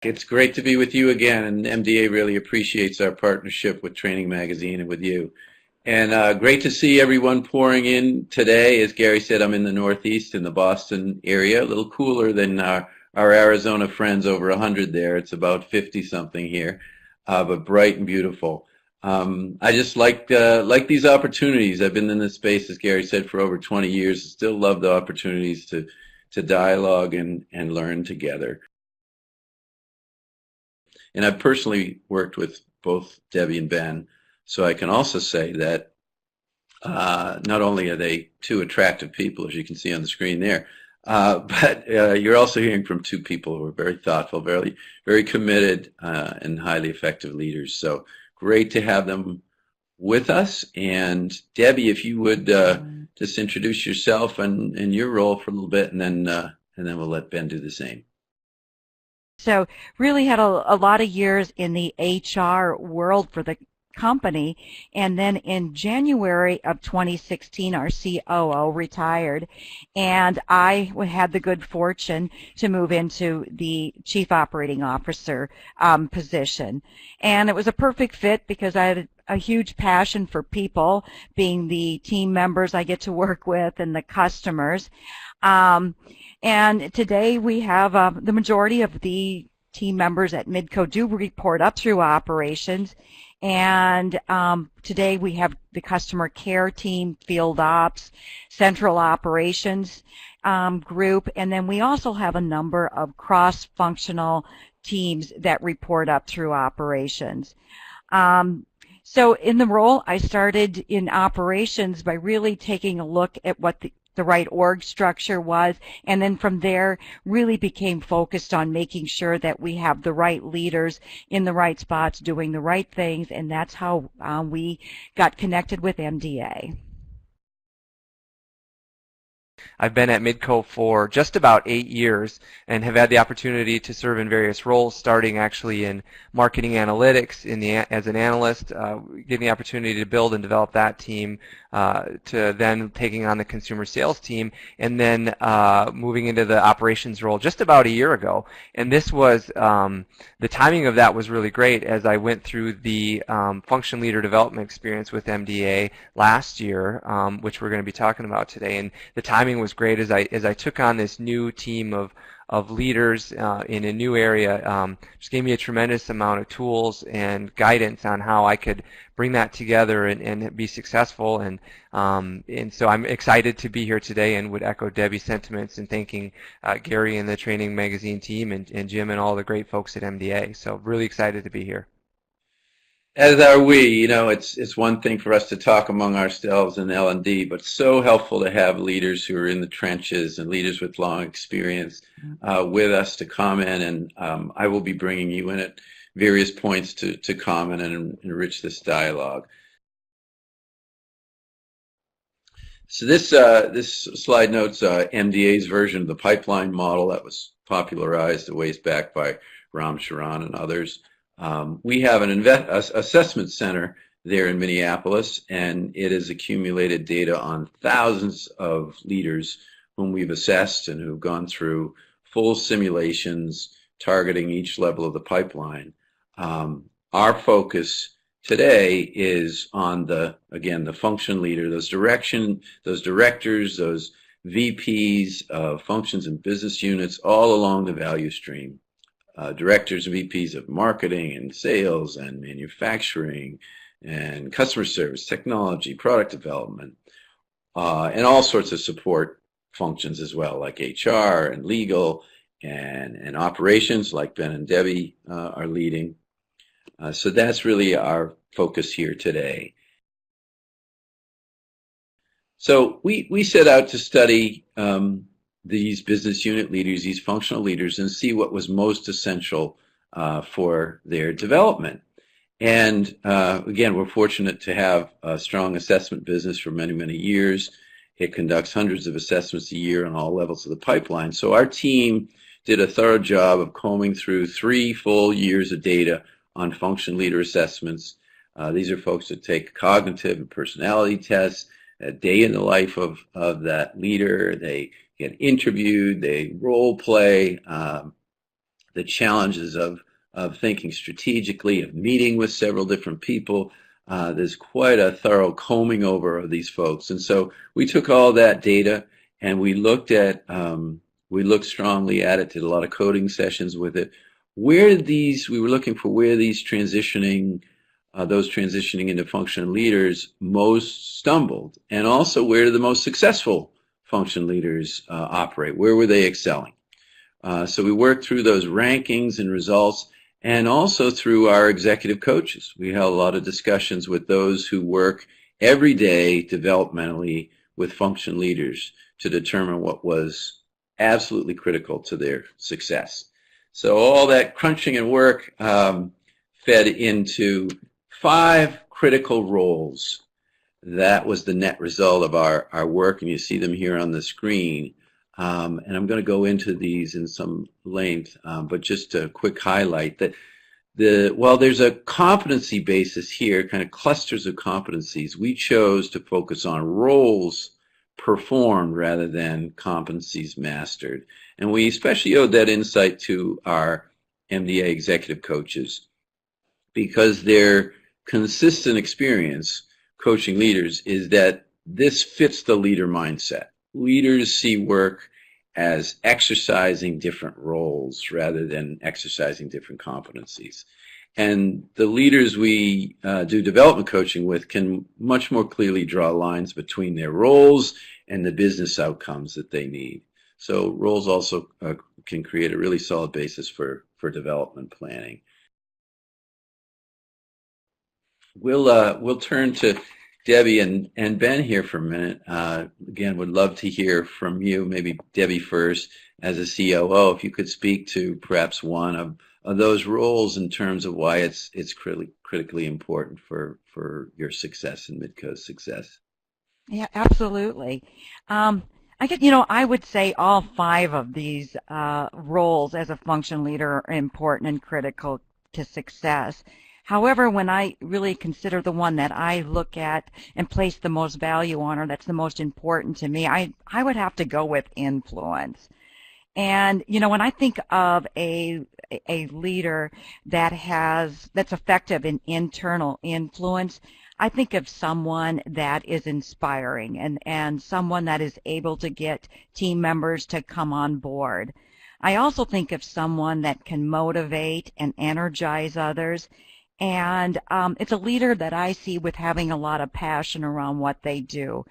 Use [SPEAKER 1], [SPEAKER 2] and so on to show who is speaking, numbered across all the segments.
[SPEAKER 1] It's great to be with you again, and MDA really appreciates our partnership with Training Magazine and with you. And great to see everyone pouring in today. As Gary said, I'm in the Northeast in the Boston area, a little cooler than our Arizona friends, over 100 there. It's about 50 something here, but bright and beautiful. I just like these opportunities. I've been in this space, as Gary said, for over 20 years. Still love the opportunities to dialogue and learn together. And I've personally worked with both Debbie and Ben, so I can also say that not only are they two attractive people, as you can see on the screen there, but you're also hearing from two people who are very thoughtful, very committed, and highly effective leaders. So great to have them with us. And Debbie, if you would just introduce yourself and your role for a little bit, and then we'll let Ben do the same.
[SPEAKER 2] So really had a lot of years in the HR world for the company, and then in January of 2016 our COO retired, and I had the good fortune to move into the Chief Operating Officer position, and it was a perfect fit because I had a huge passion for people, being the team members I get to work with and the customers. And today we have the majority of the team members at Midco do report up through operations, and today we have the customer care team, field ops, central operations group, and then we also have a number of cross-functional teams that report up through operations. So in the role, I started in operations by really taking a look at what the right org structure was, and then from there really became focused on making sure that we have the right leaders in the right spots doing the right things, and that's how we got connected with MDA.
[SPEAKER 3] I've been at Midco for just about 8 years and have had the opportunity to serve in various roles, starting actually in marketing analytics as an analyst, getting the opportunity to build and develop that team, to then taking on the consumer sales team, and then moving into the operations role just about a year ago. And this was, the timing of that was really great as I went through the function leader development experience with MDA last year, which we're going to be talking about today. And the timing was great as I took on this new team of leaders in a new area. Just gave me a tremendous amount of tools and guidance on how I could bring that together and be successful. And so I'm excited to be here today and would echo Debbie's sentiments in thanking Gary and the Training Magazine team and Jim and all the great folks at MDA. So really excited to be here.
[SPEAKER 1] As are we. You know, it's one thing for us to talk among ourselves in L&D, but so helpful to have leaders who are in the trenches and leaders with long experience with us to comment. And I will be bringing you in at various points to comment and enrich this dialogue. So this slide notes MDA's version of the pipeline model that was popularized a ways back by Ram Charan and others. We have an assessment center there in Minneapolis, and it has accumulated data on thousands of leaders whom we've assessed and who've gone through full simulations targeting each level of the pipeline. Our focus today is on the function leader, those directors, those VPs of functions and business units all along the value stream. Directors and VPs of marketing and sales and manufacturing and customer service, technology, product development, and all sorts of support functions as well, like HR and legal and operations, like Ben and Debbie are leading. So that's really our focus here today. So we set out to study these business unit leaders, these functional leaders, and see what was most essential for their development. And again, we're fortunate to have a strong assessment business for many, many years. It conducts hundreds of assessments a year on all levels of the pipeline. So our team did a thorough job of combing through 3 full years of data on function leader assessments. These are folks that take cognitive and personality tests, a day in the life of that leader. They get interviewed, they role play, the challenges of thinking strategically, of meeting with several different people. There's quite a thorough combing over of these folks. And so we took all that data and we looked strongly at it, did a lot of coding sessions with it. We were looking for where these those transitioning into function leaders most stumbled, and also where do the most successful function leaders operate? Where were they excelling? So we worked through those rankings and results, and also through our executive coaches. We held a lot of discussions with those who work every day developmentally with function leaders to determine what was absolutely critical to their success. So all that crunching and work fed into 5 critical roles. That was the net result of our work, and you see them here on the screen. And I'm going to go into these in some length, but just a quick highlight that while there's a competency basis here, kind of clusters of competencies, we chose to focus on roles performed rather than competencies mastered. And we especially owed that insight to our MDA executive coaches, because their consistent experience coaching leaders is that this fits the leader mindset. Leaders see work as exercising different roles rather than exercising different competencies. And the leaders we do development coaching with can much more clearly draw lines between their roles and the business outcomes that they need. So roles also can create a really solid basis for development planning. We'll turn to Debbie and Ben here for a minute. Again, would love to hear from you, maybe Debbie first, as a COO, if you could speak to perhaps one of those roles in terms of why it's critically important for your success and Midco's success.
[SPEAKER 2] Yeah, absolutely. I would say all 5 of these roles as a function leader are important and critical to success. However, when I really consider the one that I look at and place the most value on, or that's the most important to me, I would have to go with influence. And, when I think of a leader that's effective in internal influence, I think of someone that is inspiring and someone that is able to get team members to come on board. I also think of someone that can motivate and energize others. And it's a leader that I see with having a lot of passion around what they do.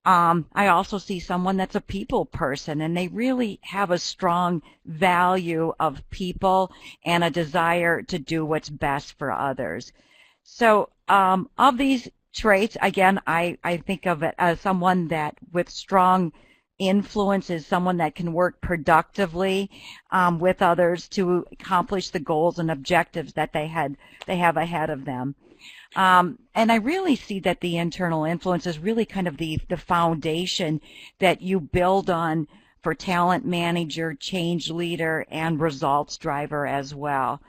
[SPEAKER 2] I also see someone that's a people person, and they really have a strong value of people and a desire to do what's best for others. So of these traits, again, I think of it as someone that with strong influence is someone that can work productively with others to accomplish the goals and objectives that they have ahead of them. And I really see that the internal influence is really kind of the foundation that you build on for talent manager, change leader, and results driver as well.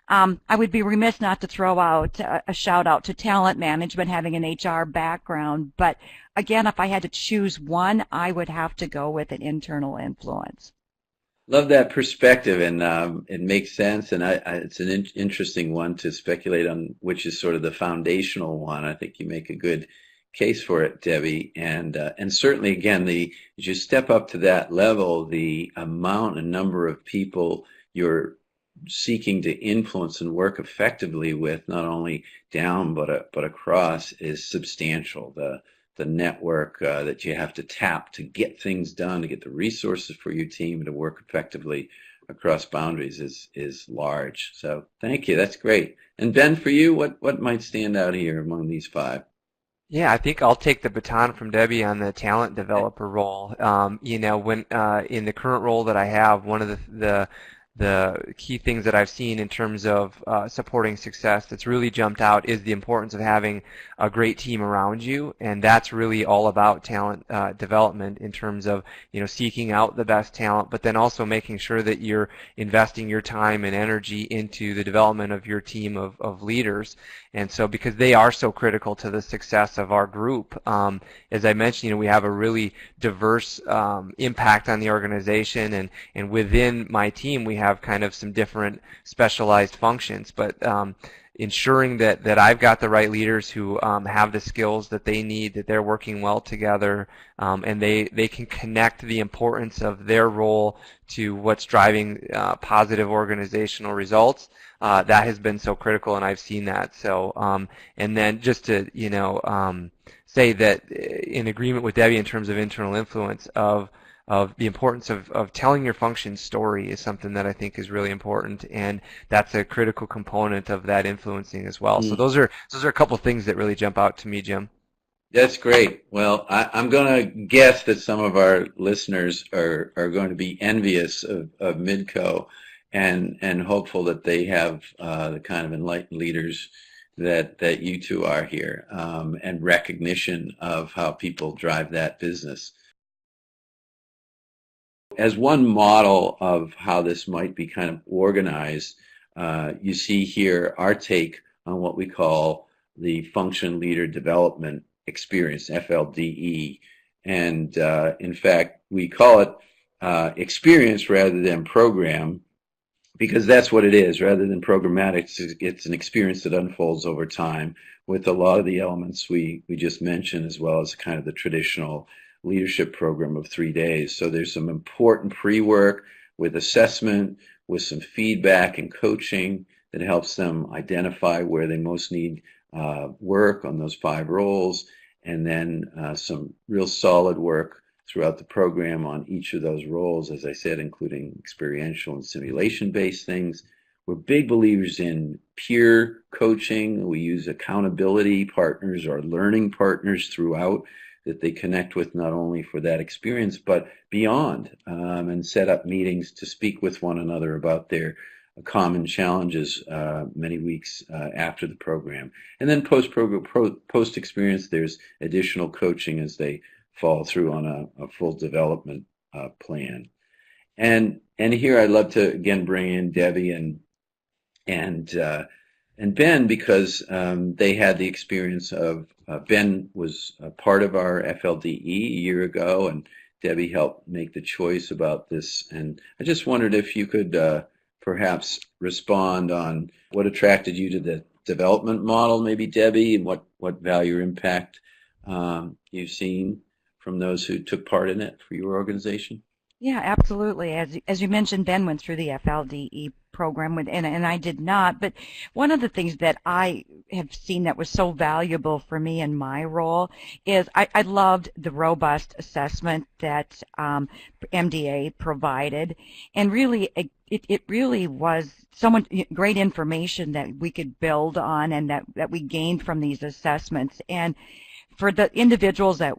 [SPEAKER 2] I would be remiss not to throw out a shout out to talent management, having an HR background, but again, if I had to choose one, I would have to go with an internal influence.
[SPEAKER 1] Love that perspective, and it makes sense, and it's an interesting one to speculate on, which is sort of the foundational one. I think you make a good case for it, Debbie, and certainly, again, as you step up to that level, the amount and number of people you're seeking to influence and work effectively with, not only down but across, is substantial. The network that you have to tap to get things done, to get the resources for your team to work effectively across boundaries is large. So thank you. That's great. And Ben, for you, what might stand out here among these 5?
[SPEAKER 3] Yeah, I think I'll take the baton from Debbie on the talent developer role. When in the current role that I have, one of the key things that I've seen in terms of supporting success that's really jumped out is the importance of having a great team around you, and that's really all about talent development in terms of seeking out the best talent, but then also making sure that you're investing your time and energy into the development of your team of leaders. And so because they are so critical to the success of our group, as I mentioned, we have a really diverse impact on the organization, and within my team we have have kind of some different specialized functions, but ensuring that I've got the right leaders who have the skills that they need, that they're working well together, and they can connect the importance of their role to what's driving positive organizational results. That has been so critical, and I've seen that. So, and then just to say that in agreement with Debbie in terms of internal influence of the importance of telling your function story is something that I think is really important, and that's a critical component of that influencing as well. So those are a couple of things that really jump out to me, Jim.
[SPEAKER 1] That's great. Well, I'm going to guess that some of our listeners are going to be envious of Midco and hopeful that they have the kind of enlightened leaders that you two are here, and recognition of how people drive that business. As one model of how this might be kind of organized, you see here our take on what we call the Function Leader Development Experience, FLDE. And in fact, we call it experience rather than program, because that's what it is. Rather than programmatic, it's an experience that unfolds over time with a lot of the elements we just mentioned, as well as kind of the traditional leadership program of 3 days. So there's some important pre-work with assessment, with some feedback and coaching that helps them identify where they most need work on those 5 roles, and then some real solid work throughout the program on each of those roles, as I said, including experiential and simulation-based things. We're big believers in peer coaching. We use accountability partners or learning partners throughout that they connect with, not only for that experience but beyond, and set up meetings to speak with one another about their common challenges many weeks after the program. And then post-experience, there's additional coaching as they follow through on a full development plan. And here I'd love to again bring in Debbie and Ben, because they had the experience of Ben was a part of our FLDE a year ago, and Debbie helped make the choice about this. And I just wondered if you could perhaps respond on what attracted you to the development model, maybe Debbie, and what value or impact you've seen from those who took part in it for your organization.
[SPEAKER 2] Yeah, absolutely. As you mentioned, Ben went through the FLDE program, and I did not. But one of the things that I have seen that was so valuable for me in my role is I loved the robust assessment that MDA provided, and really it really was great information that we could build on and that we gained from these assessments. And for the individuals that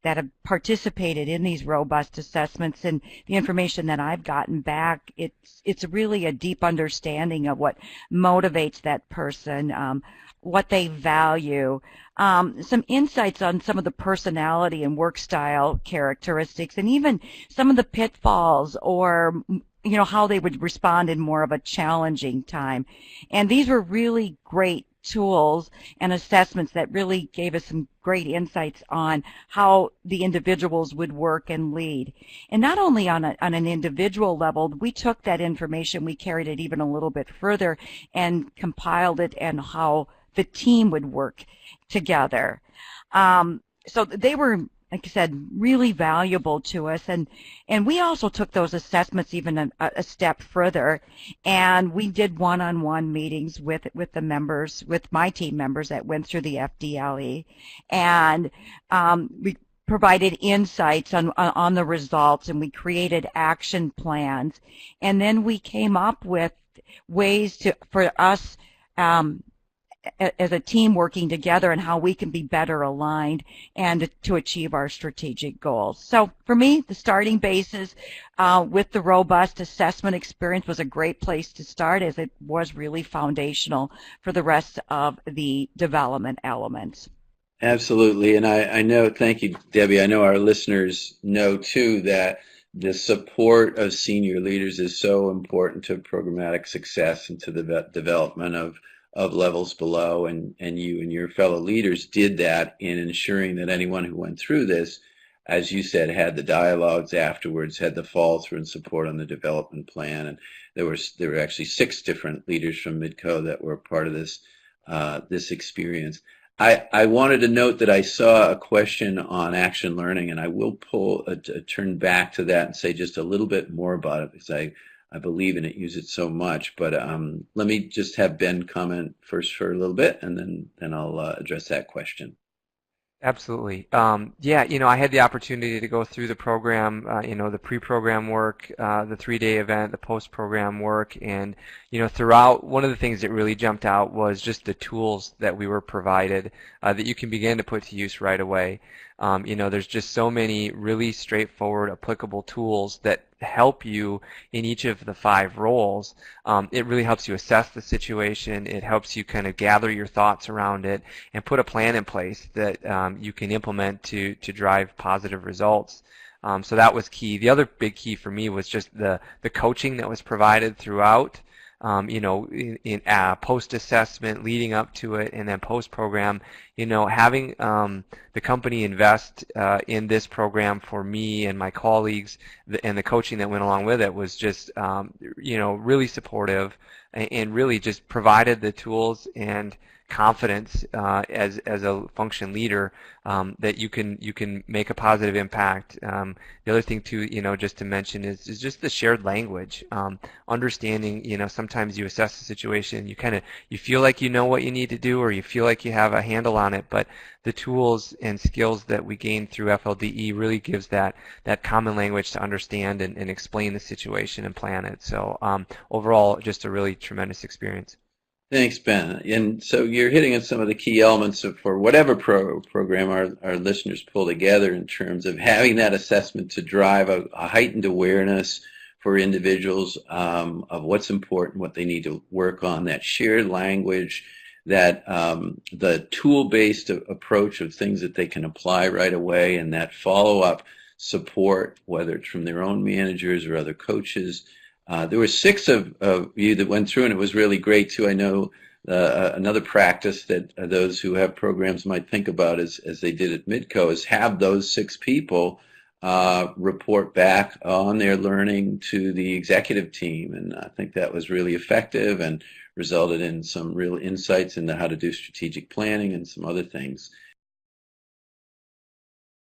[SPEAKER 2] have participated in these robust assessments and the information that I've gotten back, it's really a deep understanding of what motivates that person, what they value, some insights on some of the personality and work style characteristics, and even some of the pitfalls or how they would respond in more of a challenging time. And these were really great tools and assessments that really gave us some great insights on how the individuals would work and lead. And not only on an individual level, we took that information, we carried it even a little bit further and compiled it and how the team would work together. So they were, like I said, really valuable to us, and we also took those assessments even a step further, and we did one-on-one meetings with the members, with my team members that went through the FDLE, and we provided insights on the results, and we created action plans, and then we came up with ways for us as a team working together and how we can be better aligned and to achieve our strategic goals. So for me, the starting basis with the robust assessment experience was a great place to start, as it was really foundational for the rest of the development elements.
[SPEAKER 1] Absolutely. And I know, thank you, Debbie. I know our listeners know too that the support of senior leaders is so important to programmatic success and to the development of levels below, and you and your fellow leaders did that in ensuring that anyone who went through this as you said, had the dialogues afterwards, had the follow through and support on the development plan, and there were actually 6 different leaders from Midco that were part of this experience. I wanted to note that I saw a question on action learning, and I will turn back to that and say just a little bit more about it, because I believe in it, use it so much. But let me just have Ben comment first for a little bit, and then I'll address that question.
[SPEAKER 3] Absolutely. Yeah, I had the opportunity to go through the program, the pre-program work, the 3-day event, the post-program work, and, throughout, one of the things that really jumped out was just the tools that we were provided that you can begin to put to use right away. There's just so many really straightforward, applicable tools that help you in each of the 5 roles. It really helps you assess the situation. It helps you kind of gather your thoughts around it and put a plan in place that you can implement to drive positive results. So that was key. The other big key for me was just the coaching that was provided throughout. In post-assessment, leading up to it, and then post-program, having the company invest in this program for me and my colleagues, and the coaching that went along with it was just, really supportive, and really just provided the tools and confidence as a function leader that you can make a positive impact. The other thing too, just to mention is just the shared language, understanding. Sometimes you assess the situation, you feel like you know what you need to do, or you feel like you have a handle on it, but the tools and skills that we gain through FLDE really gives that common language to understand and explain the situation and plan it. So overall, just a really tremendous experience.
[SPEAKER 1] Thanks, Ben. And so you're hitting on some of the key elements for whatever program our listeners pull together, in terms of having that assessment to drive a heightened awareness for individuals of what's important, what they need to work on, that shared language, that the tool-based approach of things that they can apply right away, and that follow-up support, whether it's from their own managers or other coaches. There were 6 of you that went through, and it was really great too. I know another practice that those who have programs might think about, as they did at Midco, is have those 6 people report back on their learning to the executive team, and I think that was really effective and resulted in some real insights into how to do strategic planning and some other things.